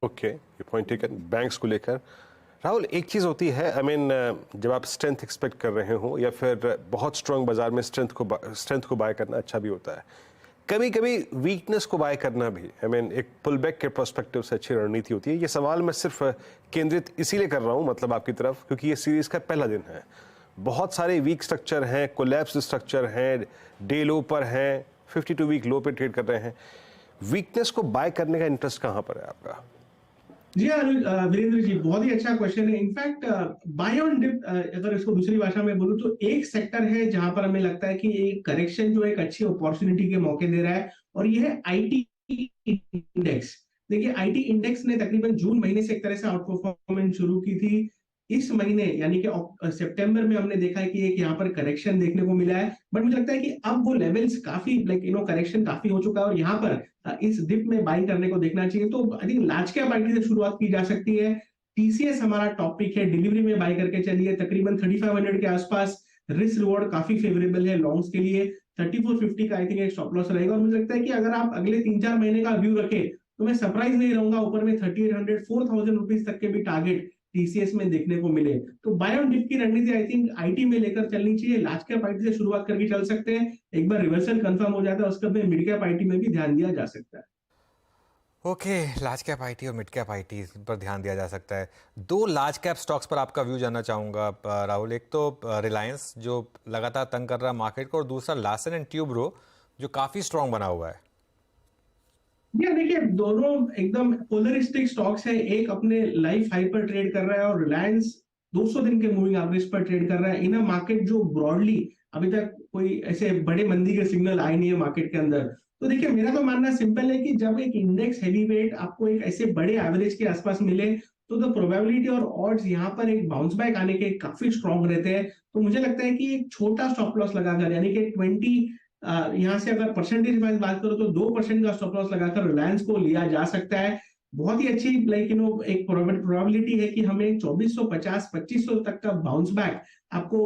Okay, ये point taken. Banks को लेकर राहुल, एक चीज़ होती है, जब आप स्ट्रेंथ एक्सपेक्ट कर रहे हो या फिर बहुत स्ट्रांग बाजार में स्ट्रेंथ को बाय करना अच्छा भी होता है। कभी कभी वीकनेस को बाय करना भी एक पुल बैक के पर्सपेक्टिव से अच्छी रणनीति होती है। ये सवाल मैं सिर्फ केंद्रित इसीलिए कर रहा हूँ, मतलब आपकी तरफ, क्योंकि ये सीरीज का पहला दिन है। बहुत सारे वीक स्ट्रक्चर हैं, कोलैप्स स्ट्रक्चर हैं, डे लो पर हैं, 52 वीक लो पे ट्रेड कर रहे हैं। वीकनेस को बाय करने का इंटरेस्ट कहाँ पर है आपका? जी हाँ वीरेंद्र जी, बहुत ही अच्छा क्वेश्चन है। इनफैक्ट बाय ऑन डिप, अगर इसको दूसरी भाषा में बोलूं तो एक सेक्टर है जहां पर हमें लगता है कि एक करेक्शन जो एक अच्छी अपॉर्चुनिटी के मौके दे रहा है, और ये है आईटी इंडेक्स। देखिए, आईटी इंडेक्स ने तकरीबन जून महीने से एक तरह से आउट परफॉर्मेंस शुरू की थी। इस महीने यानी कि सितंबर में हमने देखा है कि एक यहाँ पर करेक्शन देखने को मिला है, बट मुझे लगता है कि अब वो लेवल्स काफी करेक्शन काफी हो चुका है, और यहाँ पर इस डिप में बाइंग करने को देखना चाहिए। तो I think large cap IT से शुरुआत की जा सकती है। टीसीएस हमारा टॉपिक है, डिलीवरी में बाई करके चलिए, तकरीबन 3500 के आसपास। रिस्क रिवॉर्ड काफी फेवरेबल है लॉन्ग्स के लिए। 3450 का आई थिंक एक स्टॉप लॉस रहेगा, और मुझे लगता है कि अगर आप अगले 3-4 महीने का व्यू रखें तो मैं सरप्राइज नहीं रहूंगा ऊपर में 3800 4000 रुपीज तक के भी टारगेट टीसीएस में देखने को मिले। तो बाय ऑन डिप की रणनीति आई थिंक आईटी में लेकर चलनी चाहिए। लार्ज कैप आईटी से शुरुआत करके चल सकते हैं, एक बार रिवर्सल कंफर्म हो जाता है उसके बाद मिड कैप आईटी में भी ध्यान दिया जा सकता है। ओके, लार्ज कैप आईटी और मिड कैप आईटी पर ध्यान दिया जा सकता है। दो लार्ज कैप स्टॉक्स पर आपका व्यू जानना चाहूँगा राहुल। एक तो रिलायंस जो लगातार तंग कर रहा है मार्केट को, और दूसरा लार्सन एंड ट्यूब्रो जो काफ़ी स्ट्रांग बना हुआ है। ये देखिए, दोनों एकदम पोलरिस्टिक स्टॉक्स है। एक अपने लाइफ हाई पर ट्रेड कर रहा है, और रिलायंस 200 दिन के मूविंग एवरेज पर ट्रेड कर रहा है इन अ मार्केट जो ब्रॉडली अभी तक कोई ऐसे बड़े मंदी के सिग्नल आए नहीं है मार्केट के अंदर। तो देखिए, मेरा तो मानना सिंपल है कि जब एक इंडेक्स हैवी वेट आपको एक ऐसे बड़े एवरेज के आसपास मिले, तो द प्रोबेबिलिटी और ऑड्स यहाँ पर एक बाउंस बैक आने के काफी स्ट्रॉन्ग रहते हैं। तो मुझे लगता है कि एक छोटा स्टॉप लॉस लगाकर, यानी कि 20, यहाँ से अगर परसेंटेज वाइज बात करो तो 2% का स्टॉप लॉस लगाकर रिलायंस को लिया जा सकता है। बहुत ही अच्छी एक प्रोबेबिलिटी है कि हमें 2450 2500 तक का बाउंस बैक आपको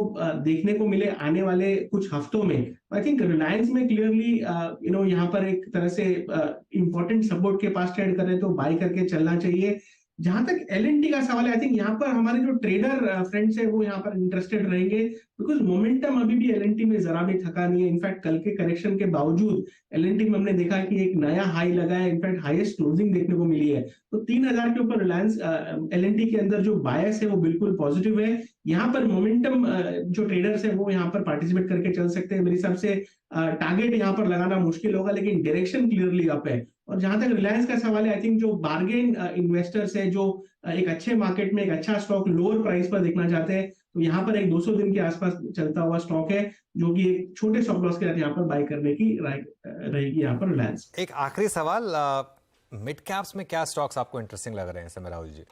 देखने को मिले आने वाले कुछ हफ्तों में। आई थिंक रिलायंस में क्लियरली यहाँ पर एक तरह से इंपॉर्टेंट सपोर्ट के पास ट्रेड करें तो बाई करके चलना चाहिए। जहां तक एलएनटी का सवाल है, आई थिंक यहाँ पर हमारे जो ट्रेडर फ्रेंड्स है वो यहाँ पर इंटरेस्टेड रहेंगे, बिकॉज मोमेंटम अभी भी एलएनटी में जरा भी थका नहीं है। इनफैक्ट कल के करेक्शन के बावजूद एलएनटी में हमने देखा कि एक नया हाई लगा है, इनफैक्ट हाईएस्ट क्लोजिंग देखने को मिली है। तो 3000 के ऊपर रिलायंस एलएनटी के अंदर जो बायस है वो बिल्कुल पॉजिटिव है। यहाँ पर मोमेंटम जो ट्रेडर्स है वो यहाँ पर पार्टिसिपेट करके चल सकते हैं। मेरे हिसाब से टारगेट यहाँ पर लगाना मुश्किल होगा, लेकिन डायरेक्शन क्लियरली अप है। और जहां तक रिलायंस का सवाल है, आई थिंक जो बार्गेन इन्वेस्टर्स है, जो एक अच्छे मार्केट में एक अच्छा स्टॉक लोअर प्राइस पर देखना चाहते हैं, तो यहाँ पर एक 200 दिन के आसपास चलता हुआ स्टॉक है जो कि एक छोटे स्टॉप लॉस के साथ यहाँ पर बाय करने की राय रहेगी यहाँ पर रिलायंस। एक आखिरी सवाल, मिड कैप्स में क्या स्टॉक्स आपको इंटरेस्टिंग लग रहे हैं समय, राहुल जी?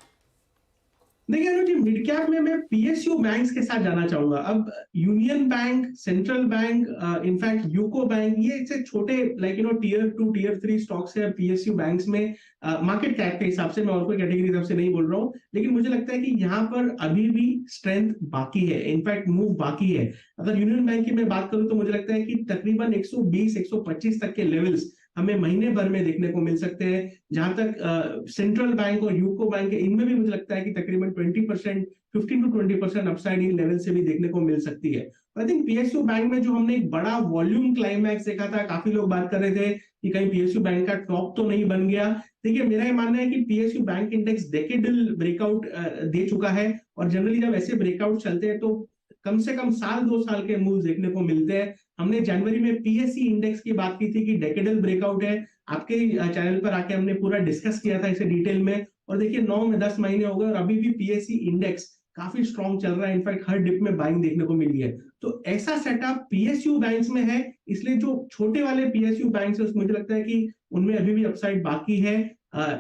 देखिए अनुज जी, मिड कैप में मैं पीएसयू बैंक्स के साथ जाना चाहूंगा। अब union bank, central bank, in fact UCO bank, ये ऐसे छोटे टियर 2 टियर 3 स्टॉक्स है पीएसयू बैंक्स में। मार्केट कैप के हिसाब से, मैं और कोई कैटेगरी हिसाब से नहीं बोल रहा हूँ, लेकिन मुझे लगता है कि यहाँ पर अभी भी स्ट्रेंथ बाकी है, इनफैक्ट मूव बाकी है। अगर यूनियन बैंक की मैं बात करूं तो मुझे लगता है कि तकरीबन 120 125 तक के लेवल्स हमें महीने भर में देखने को मिल सकते हैं। जहां तक सेंट्रल बैंक और यूको बैंक है, इनमें भी मुझे लगता है कि तकरीबन 20%, 15 to 20% अपसाइड इन लेवल से भी देखने को मिल सकती है। आई थिंक पीएसयू बैंक में जो हमने एक बड़ा वॉल्यूम क्लाइमैक्स देखा था, काफी लोग बात कर रहे थे कि कहीं पीएसयू बैंक का टॉप तो नहीं बन गया। देखिए, मेरा ये मानना है कि PSU bank index decadal breakout दे चुका है, और जनरली जब ऐसे ब्रेकआउट चलते हैं तो कम से कम साल 2 साल के मूव देखने को मिलते हैं। हमने जनवरी में पीएससी इंडेक्स की बात की थी कि डेकेडल ब्रेकआउट है। आपके चैनल पर आके हमने पूरा डिस्कस किया था इसे डिटेल में, और देखिए 9 में 10 महीने हो गए और अभी भी पीएससी इंडेक्स काफी स्ट्रॉन्ग चल रहा है। इनफैक्ट हर डिप में बाइंग देखने को मिली है। तो ऐसा सेटअप पीएसयू बैंक्स में है, इसलिए जो छोटे वाले पीएसयू बैंक्स है मुझे लगता है कि उनमें अभी भी अपसाइड बाकी है।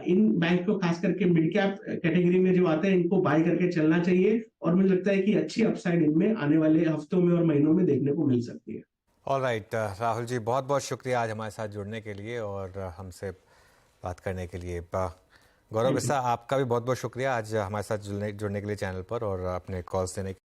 इन बैंक को खास करके मिड कैप कैटेगरी में जो आते हैं इनको बाय करके चलना चाहिए, और मुझे लगता है कि अच्छी अपसाइड इनमें आने वाले हफ्तों में और महीनों में देखने को मिल सकती है। ऑल राइट, राहुल जी बहुत बहुत शुक्रिया आज हमारे साथ जुड़ने के लिए और हमसे बात करने के लिए। गौरव बिस्सा, आपका भी बहुत बहुत शुक्रिया आज हमारे साथ जुड़ने के लिए चैनल पर और अपने कॉल्स देने के